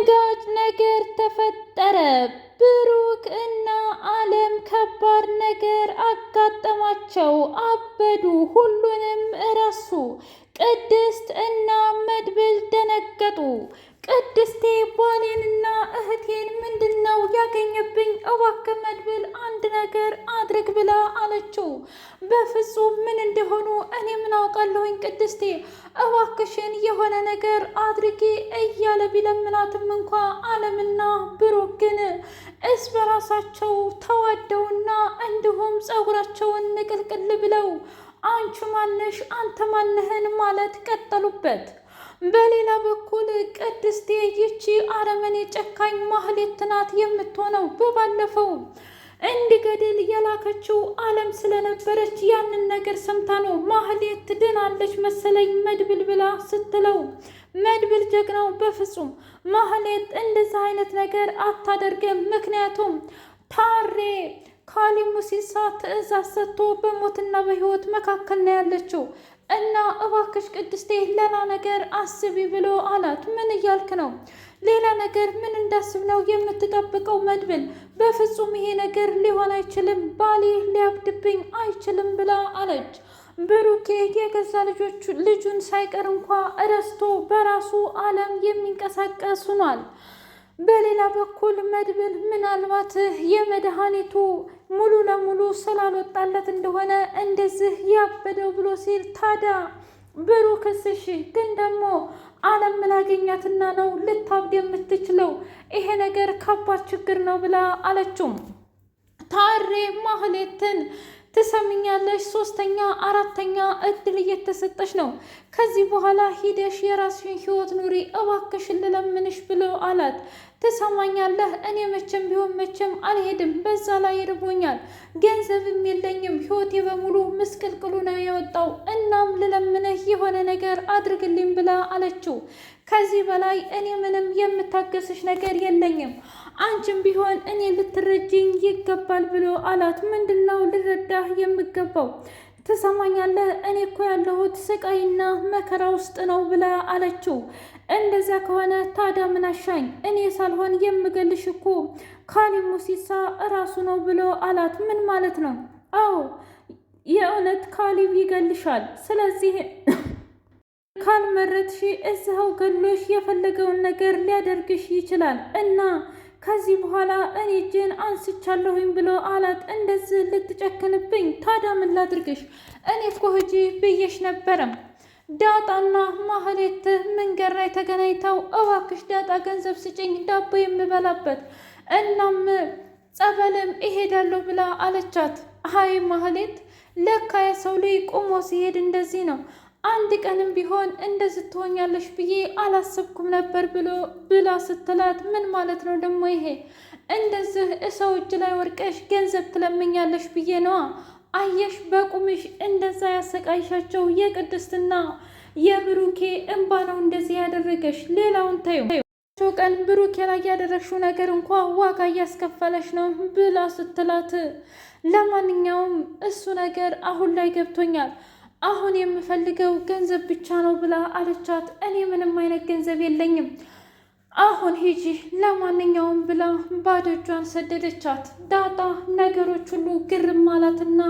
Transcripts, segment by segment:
ደንጋጭ ነገር ተፈጠረ። ብሩክ እና አለም ከባድ ነገር አጋጠማቸው። አበዱ። ሁሉንም እረሱ። ቅድስት እና መድብል ደነገጡ። ቅድስቴ ባሌንና እህቴን ምንድነው ያገኘብኝ? እባክህ መድብል አንድ ነገር አድርግ ብላ አለችው። በፍጹም ምን እንደሆኑ እኔ ምን አውቃለሁኝ ቅድስቴ፣ እባክሽን የሆነ ነገር አድርጌ እያለ ቢለምናትም እንኳ አለምና ብሩክ ግን እስ በራሳቸው ተዋደውና እንዲሁም ፀጉራቸውን ንቅልቅል ብለው አንቺ ማነሽ አንተ ማነህን ማለት ቀጠሉበት። በሌላ በኩል ቅድስቴ ይቺ አረመኔ ጨካኝ ማህሌት ናት የምትሆነው። በባለፈው እንዲገድል የላከችው አለም ስለነበረች ያንን ነገር ሰምታ ነው ማህሌት ድናለች መሰለኝ መድብል ብላ ስትለው፣ መድብል ጀግናው በፍጹም ማህሌት እንደዚህ አይነት ነገር አታደርግም፣ ምክንያቱም ታሬ ካሊብ ሙሲሳ ትዕዛዝ ሰጥቶ በሞትና በህይወት መካከል ነው ያለችው እና እባክሽ ቅድስቴ ሌላ ነገር አስቢ ብሎ አላት። ምን እያልክ ነው? ሌላ ነገር ምን እንዳስብ ነው የምትጠብቀው? መድብል በፍጹም ይሄ ነገር ሊሆን አይችልም፣ ባሌ ሊያብድብኝ አይችልም ብላ አለች። ብሩኬ የገዛ ልጁን ሳይቀር እንኳ እረስቶ በራሱ አለም የሚንቀሳቀስ ሆኗል። በሌላ በኩል መድብል ምናልባት የመድኃኒቱ ሙሉ ለሙሉ ስላልወጣለት እንደሆነ እንደዚህ ያበደው ብሎ ሲል፣ ታዲያ ብሩክስ እሺ፣ ግን ደግሞ አለም ምን አገኛትና ነው ልታብድ የምትችለው? ይሄ ነገር ከባድ ችግር ነው ብላ አለችው። ታሬ ማህሌትን ትሰምኛለሽ፣ 3ኛ 4ኛ እድል እየተሰጠሽ ነው። ከዚህ በኋላ ሂደሽ የራስሽን ህይወት ኑሪ እባክሽን ልለምንሽ ብሎ አላት። ትሰማኛለህ? እኔ መቼም ቢሆን መቼም አልሄድም። በዛ ላይ ይርቦኛል፣ ገንዘብም የለኝም። ህይወቴ በሙሉ ምስቅልቅሉ ነው የወጣው። እናም ልለምንህ የሆነ ነገር አድርግልኝ ብላ አለችው። ከዚህ በላይ እኔ ምንም የምታገስሽ ነገር የለኝም። አንቺም ቢሆን እኔ ልትረጅኝ ይገባል ብሎ አላት። ምንድነው ልረዳህ የምገባው? ትሰማኛለህ? እኔ እኮ ያለሁት ስቃይና መከራ ውስጥ ነው ብላ አለችው። እንደዛ ከሆነ ታዲያ ምን አሻኝ? እኔ ሳልሆን የምገልሽ እኮ ካሊብ ሙሲሳ እራሱ ነው ብሎ አላት። ምን ማለት ነው? አዎ የእውነት ካሊብ ይገልሻል። ስለዚህ ካልመረጥሽ እዛው ገሎሽ የፈለገውን ነገር ሊያደርግሽ ይችላል እና ከዚህ በኋላ እኔ እጄን አንስቻለሁኝ ብሎ አላት። እንደዚህ ልትጨክንብኝ? ታዲያ ምን ላድርግሽ? እኔ እኮ ሂጂ ብዬሽ ነበረም። ዳጣና ማህሌት መንገድ ላይ ተገናኝተው እባክሽ ዳጣ ገንዘብ ስጭኝ ዳቦ የምበላበት፣ እናም ጸበልም እሄዳለሁ ብላ አለቻት። አይ ማህሌት፣ ለካ የሰው ልጅ ቁሞ ሲሄድ እንደዚህ ነው። አንድ ቀንም ቢሆን እንደዚህ ትሆኛለሽ ብዬ አላሰብኩም ነበር ብላ ስትላት፣ ምን ማለት ነው ደግሞ ይሄ? እንደዚህ ሰው እጅ ላይ ወርቀሽ ገንዘብ ትለምኛለሽ ብዬ ነዋ። አየሽ በቁምሽ እንደዛ ያሰቃይሻቸው የቅድስትና የብሩኬ እንባ ነው እንደዚህ ያደረገሽ። ሌላውን ተይው። ቀን ብሩኬ ላይ ያደረግሽው ነገር እንኳ ዋጋ እያስከፈለሽ ነው ብላ ስትላት፣ ለማንኛውም እሱ ነገር አሁን ላይ ገብቶኛል። አሁን የምፈልገው ገንዘብ ብቻ ነው ብላ አለቻት። እኔ ምንም አይነት ገንዘብ የለኝም፣ አሁን ሂጂ ለማንኛውም ብላ ባዶ እጇን ሰደደቻት። ዳጣ ነገሮች ሁሉ ግርም አላትና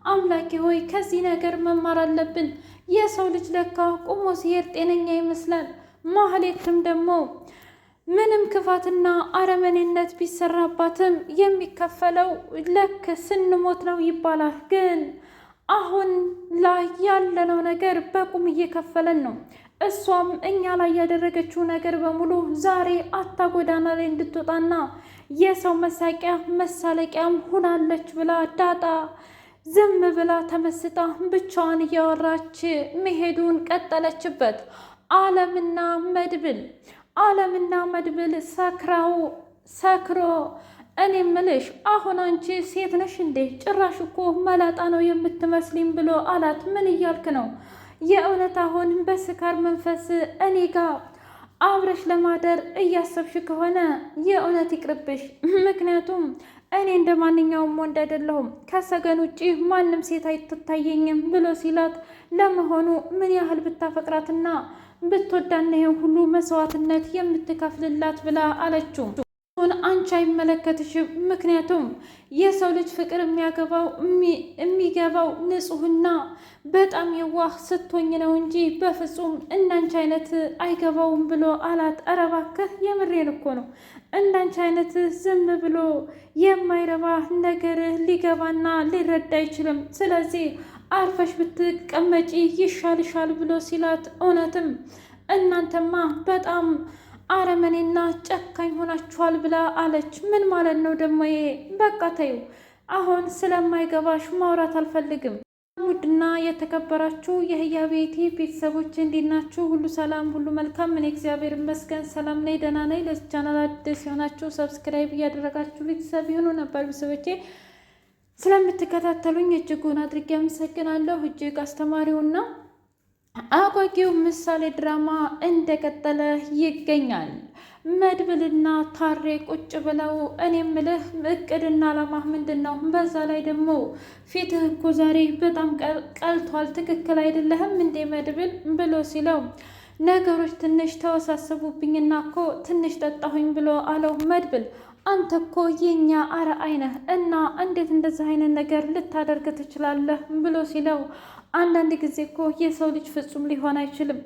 አምላኬ ሆይ ከዚህ ነገር መማር አለብን። የሰው ልጅ ለካ ቁሞ ሲሄድ ጤነኛ ይመስላል። ማህሌትም ደግሞ ምንም ክፋትና አረመኔነት ቢሰራባትም የሚከፈለው ልክ ስንሞት ነው ይባላል። ግን አሁን ላይ ያለነው ነገር በቁም እየከፈለን ነው። እሷም እኛ ላይ ያደረገችው ነገር በሙሉ ዛሬ አታ ጎዳና ላይ እንድትወጣና የሰው መሳቂያ መሳለቂያም ሁናለች ብላ ዳጣ ዝም ብላ ተመስጣ ብቻዋን እያወራች መሄዱን ቀጠለችበት። አለምና መድብል ሰክሮ እኔ ምልሽ አሁን አንቺ ሴት ነሽ እንዴ? ጭራሽ እኮ መላጣ ነው የምትመስሊም ብሎ አላት። ምን እያልክ ነው? የእውነት አሁን በስካር መንፈስ እኔ ጋር አብረሽ ለማደር እያሰብሽ ከሆነ የእውነት ይቅርብሽ። ምክንያቱም እኔ እንደ ማንኛውም ወንድ አይደለሁም፣ ከሰገን ውጪ ማንም ሴት አይትታየኝም ብሎ ሲላት፣ ለመሆኑ ምን ያህል ብታፈቅራትና ብትወዳና ይሄን ሁሉ መስዋዕትነት የምትከፍልላት ብላ አለችው። አንቺ አይመለከትሽም። ምክንያቱም የሰው ልጅ ፍቅር የሚገባው ንጹሕና በጣም የዋህ ስትሆኝ ነው እንጂ በፍጹም እንዳንቺ አይነት አይገባውም ብሎ አላት። ኧረ እባክህ የምሬን እኮ ነው። እንዳንቺ አይነት ዝም ብሎ የማይረባ ነገር ሊገባና ሊረዳ አይችልም። ስለዚህ አርፈሽ ብትቀመጪ ይሻልሻል ብሎ ሲላት፣ እውነትም እናንተማ በጣም አረመኔና ጨካኝ ሆናችኋል ብላ አለች። ምን ማለት ነው ደግሞ ይሄ? በቃ ተይው፣ አሁን ስለማይገባሽ ማውራት አልፈልግም። ውድና የተከበራችሁ የህያ ቤቴ ቤተሰቦች እንዴት ናችሁ? ሁሉ ሰላም፣ ሁሉ መልካም። እኔ እግዚአብሔር ይመስገን ሰላም ነኝ፣ ደህና ነኝ። ለዚህ ቻናል አዲስ የሆናችሁ ሰብስክራይብ እያደረጋችሁ ቤተሰብ ይሁኑ። ነበር ቤተሰቦቼ ስለምትከታተሉኝ እጅጉን አድርጌ አመሰግናለሁ። እጅግ አስተማሪውና አጓጊው ምሳሌ ድራማ እንደቀጠለ ይገኛል። መድብልና ታሬ ቁጭ ብለው እኔ ምልህ እቅድና አላማህ ምንድን ነው? በዛ ላይ ደግሞ ፊትህ እኮ ዛሬ በጣም ቀልቷል፣ ትክክል አይደለህም እንዴ መድብል ብሎ ሲለው፣ ነገሮች ትንሽ ተወሳሰቡብኝና እኮ ትንሽ ጠጣሁኝ ብሎ አለው። መድብል አንተ እኮ የኛ አርአያ ነህ እና እንዴት እንደዚህ አይነት ነገር ልታደርግ ትችላለህ? ብሎ ሲለው አንዳንድ ጊዜ እኮ የሰው ልጅ ፍጹም ሊሆን አይችልም።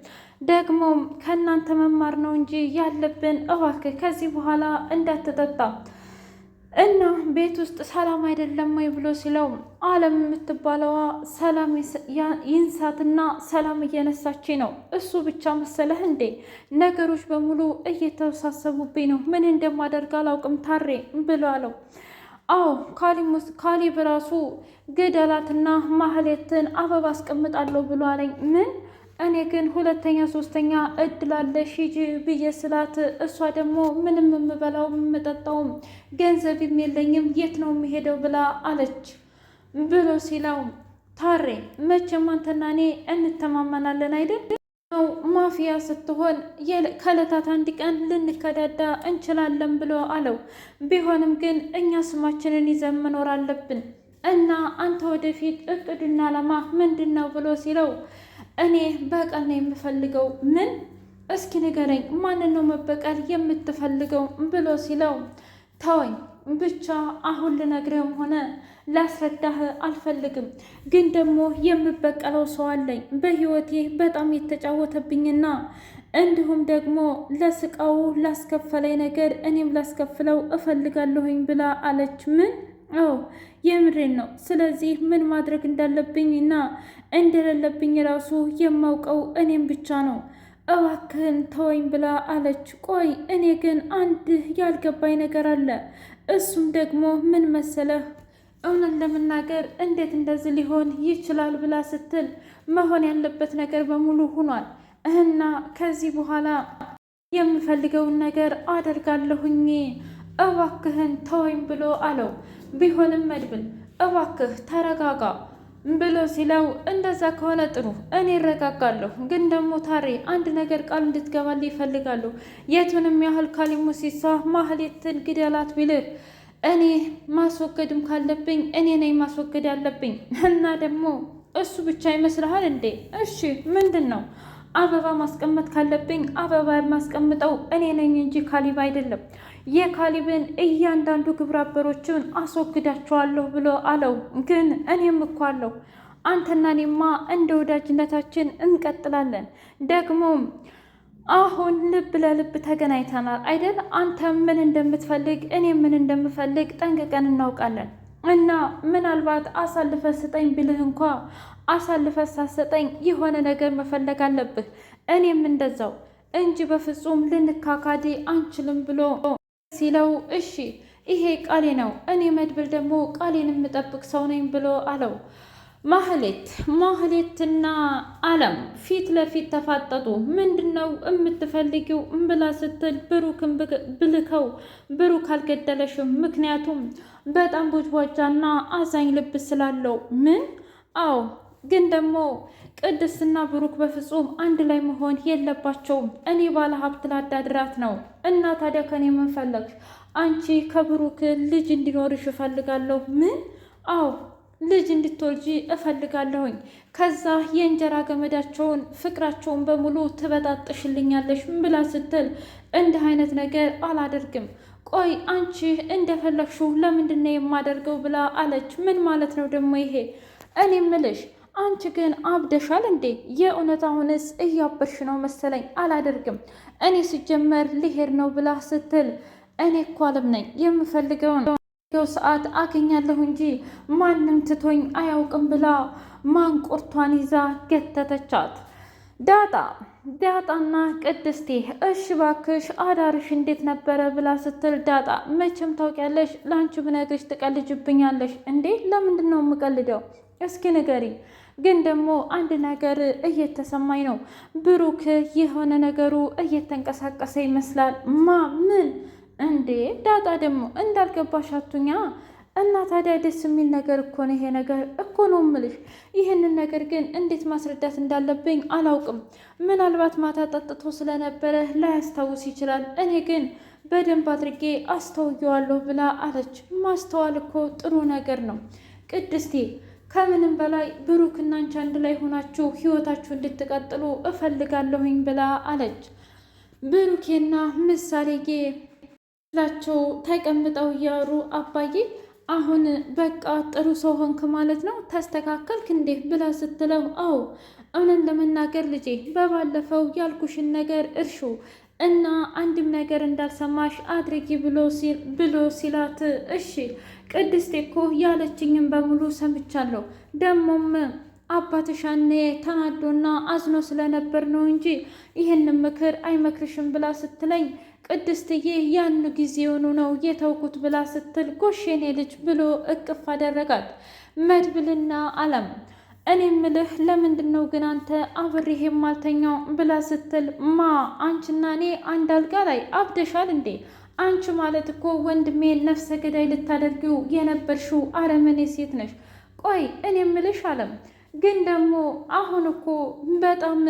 ደግሞም ከእናንተ መማር ነው እንጂ ያለብን። እባክህ ከዚህ በኋላ እንዳትጠጣ እና ቤት ውስጥ ሰላም አይደለም ወይ ብሎ ሲለው፣ አለም የምትባለዋ ሰላም ይንሳትና ሰላም እየነሳች ነው። እሱ ብቻ መሰለህ እንዴ? ነገሮች በሙሉ እየተወሳሰቡብኝ ነው። ምን እንደማደርግ አላውቅም ታሬ ብሎ አለው። አዎ ካሌብ ራሱ ግደላትና ማህሌትን አበባ አስቀምጣለሁ ብሎ አለኝ። ምን? እኔ ግን ሁለተኛ ሶስተኛ እድላለሽ ሂጂ ብዬ ስላት፣ እሷ ደግሞ ምንም የምበላው የምጠጣውም ገንዘብም የለኝም የት ነው የምሄደው ብላ አለች ብሎ ሲለው፣ ታሬ መቼም አንተና እኔ እንተማመናለን አይደል? ማፊያ ስትሆን ከዕለታት አንድ ቀን ልንከዳዳ እንችላለን ብሎ አለው። ቢሆንም ግን እኛ ስማችንን ይዘን መኖር አለብን እና አንተ ወደፊት እቅድና ዓላማ ምንድን ነው ብሎ ሲለው፣ እኔ በቀል ነው የምፈልገው። ምን? እስኪ ንገረኝ፣ ማንን ነው መበቀል የምትፈልገው ብሎ ሲለው፣ ተወኝ ብቻ አሁን ልነግርህም ሆነ ላስረዳህ አልፈልግም። ግን ደግሞ የምበቀለው ሰው አለኝ በህይወቴ በጣም የተጫወተብኝና እንዲሁም ደግሞ ለስቃው ላስከፈለኝ ነገር እኔም ላስከፍለው እፈልጋለሁኝ ብላ አለች። ምን? አዎ የምሬን ነው። ስለዚህ ምን ማድረግ እንዳለብኝና እንደሌለብኝ ራሱ የማውቀው እኔም ብቻ ነው። እባክህን ተወኝ ብላ አለች። ቆይ እኔ ግን አንድ ያልገባኝ ነገር አለ። እሱም ደግሞ ምን መሰለህ? እውነት ለመናገር እንዴት እንደዚህ ሊሆን ይችላል ብላ ስትል፣ መሆን ያለበት ነገር በሙሉ ሆኗል እና ከዚህ በኋላ የምፈልገውን ነገር አደርጋለሁኝ። እባክህን ተወኝ ብሎ አለው። ቢሆንም መድብል እባክህ ተረጋጋ ብሎ ሲለው፣ እንደዛ ከሆነ ጥሩ እኔ እረጋጋለሁ። ግን ደግሞ ታሬ አንድ ነገር ቃል እንድትገባልኝ ይፈልጋለሁ። የቱንም ያህል ካሊብ ሙሲሳ ማህሌትን ግደላት ቢልህ እኔ ማስወገድም ካለብኝ እኔ ነኝ ማስወገድ ያለብኝ። እና ደግሞ እሱ ብቻ ይመስልሃል እንዴ? እሺ ምንድን ነው? አበባ ማስቀመጥ ካለብኝ አበባ የማስቀምጠው እኔ ነኝ እንጂ ካሊብ አይደለም። የካሊብን እያንዳንዱ ግብረ አበሮችን አስወግዳቸዋለሁ ብሎ አለው። ግን እኔም እኮ አለው አንተና እኔማ እንደ ወዳጅነታችን እንቀጥላለን። ደግሞም አሁን ልብ ለልብ ተገናኝተናል አይደል? አንተ ምን እንደምትፈልግ እኔ ምን እንደምፈልግ ጠንቅቀን እናውቃለን። እና ምናልባት አሳልፈ ስጠኝ ብልህ እንኳ አሳልፈ ሳሰጠኝ የሆነ ነገር መፈለግ አለብህ። እኔም እንደዛው እንጂ በፍጹም ልንካካድ አንችልም ብሎ ሲለው፣ እሺ ይሄ ቃሌ ነው፣ እኔ መድብል ደግሞ ቃሌን የምጠብቅ ሰው ነኝ ብሎ አለው። ማህሌትና አለም ፊት ለፊት ተፋጠጡ። ምንድን ነው የምትፈልጊው ብላ ስትል፣ ብሩክን ብልከው ብሩክ አልገደለሽም፣ ምክንያቱም በጣም ቦጅቧጃና አዛኝ ልብ ስላለው። ምን? አዎ ግን ደግሞ ቅድስትና ብሩክ በፍጹም አንድ ላይ መሆን የለባቸውም። እኔ ባለ ሀብት ላዳድራት ነው እና ታዲያ ከኔ ምን ፈለግሽ? አንቺ ከብሩክ ልጅ እንዲኖርሽ እፈልጋለሁ። ምን? አዎ ልጅ እንድትወልጂ እፈልጋለሁኝ። ከዛ የእንጀራ ገመዳቸውን ፍቅራቸውን በሙሉ ትበጣጥሽልኛለሽ ብላ ስትል እንዲህ አይነት ነገር አላደርግም። ቆይ አንቺ እንደፈለግሽው ለምንድን ነው የማደርገው ብላ አለች። ምን ማለት ነው ደግሞ ይሄ? እኔ ምልሽ አንቺ ግን አብደሻል እንዴ? የእውነት አሁንስ እያበርሽ ነው መሰለኝ። አላደርግም እኔ ሲጀመር ልሄድ ነው ብላ ስትል እኔ እኮ አለም ነኝ የምፈልገውን ሰዓት አገኛለሁ እንጂ ማንም ትቶኝ አያውቅም ብላ ማንቁርቷን ይዛ ገተተቻት። ዳጣና ቅድስቴ እሺ ባክሽ አዳርሽ እንዴት ነበረ ብላ ስትል ዳጣ መቼም ታውቂያለሽ፣ ለአንቺ ብነግርሽ ትቀልጅብኛለሽ እንዴ? ለምንድን ነው የምቀልደው? እስኪ ንገሪ። ግን ደግሞ አንድ ነገር እየተሰማኝ ነው። ብሩክ የሆነ ነገሩ እየተንቀሳቀሰ ይመስላል። ምን እንዴ? ዳጣ ደግሞ እንዳልገባሽ አቱኛ እና ታዲያ ደስ የሚል ነገር እኮ ነው። ይሄ ነገር እኮ ነው እምልሽ። ይህንን ነገር ግን እንዴት ማስረዳት እንዳለብኝ አላውቅም። ምናልባት ማታ ጠጥቶ ስለነበረ ላያስታውስ ይችላል። እኔ ግን በደንብ አድርጌ አስተውየዋለሁ ብላ አለች። ማስተዋል እኮ ጥሩ ነገር ነው ቅድስቴ። ከምንም በላይ ብሩክና አንቺ አንድ ላይ ሆናችሁ ህይወታችሁ እንድትቀጥሉ እፈልጋለሁኝ ብላ አለች። ብሩኬና ምሳሌዬ ላቸው ተቀምጠው እያወሩ አባዬ አሁን በቃ ጥሩ ሰው ሆንክ ማለት ነው? ተስተካከልክ እንዴ ብላ ስትለው አዎ እውነት ለመናገር ልጄ በባለፈው ያልኩሽን ነገር እርሹ እና አንድም ነገር እንዳልሰማሽ አድርጊ ብሎ ሲላት እሺ ቅድስቴ እኮ ያለችኝም በሙሉ ሰምቻለሁ። ደሞም አባትሻኔ ተናዶና አዝኖ ስለነበር ነው እንጂ ይህንን ምክር አይመክርሽም ብላ ስትለኝ ቅድስትዬ ያን ጊዜውኑ ነው የተውኩት ብላ ስትል ጎሽ የኔ ልጅ ብሎ እቅፍ አደረጋት። መድብልና አለም እኔ ምልህ ለምንድን ነው ግን አንተ አብሬህ የማልተኛው ብላ ስትል አንቺና እኔ አንድ አልጋ ላይ አብደሻል እንዴ? አንቺ ማለት እኮ ወንድሜ ነፍሰ ገዳይ ልታደርጊው የነበርሽው አረመኔ ሴት ነሽ። ቆይ እኔ ምልሽ አለም ግን ደግሞ አሁን እኮ በጣም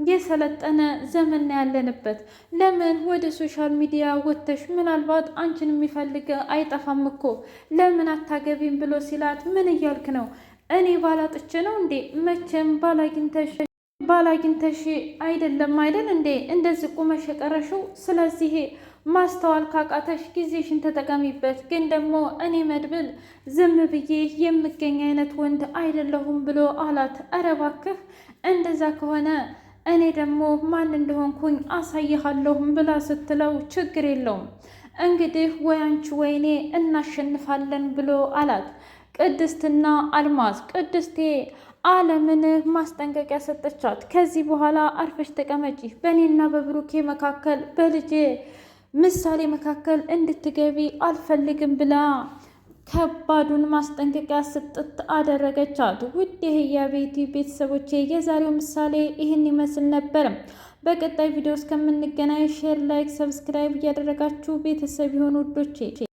የሰለጠነ ዘመን ያለንበት። ለምን ወደ ሶሻል ሚዲያ ወጥተሽ ምናልባት አንቺን የሚፈልግ አይጠፋም እኮ ለምን አታገቢም ብሎ ሲላት ምን እያልክ ነው? እኔ ባላጥቼ ነው እንዴ? መቼም ባላግኝተሽ አይደለም አይደል እንዴ እንደዚህ ቁመሽ የቀረሽው? ስለዚህ ማስተዋል ካቃተሽ ጊዜሽን ተጠቀሚበት። ግን ደግሞ እኔ መድብል ዝም ብዬ የምገኝ አይነት ወንድ አይደለሁም ብሎ አላት። ኧረ እባክህ እንደዛ ከሆነ እኔ ደግሞ ማን እንደሆንኩኝ አሳይሃለሁም ብላ ስትለው ችግር የለውም እንግዲህ ወይ አንቺ ወይኔ እናሸንፋለን ብሎ አላት። ቅድስትና አልማዝ ቅድስቴ አለምን ማስጠንቀቂያ ሰጠቻት። ከዚህ በኋላ አርፈሽ ተቀመጪ፣ በእኔና በብሩኬ መካከል በልጄ ምሳሌ መካከል እንድትገቢ አልፈልግም ብላ ከባዱን ማስጠንቀቂያ ስጥት አደረገቻት። ውድ የህያ ቤቲ ቤተሰቦቼ የዛሬው ምሳሌ ይህን ይመስል ነበር። በቀጣይ ቪዲዮ እስከምንገናኝ ሼር፣ ላይክ፣ ሰብስክራይብ እያደረጋችሁ ቤተሰብ የሆኑ ውዶቼ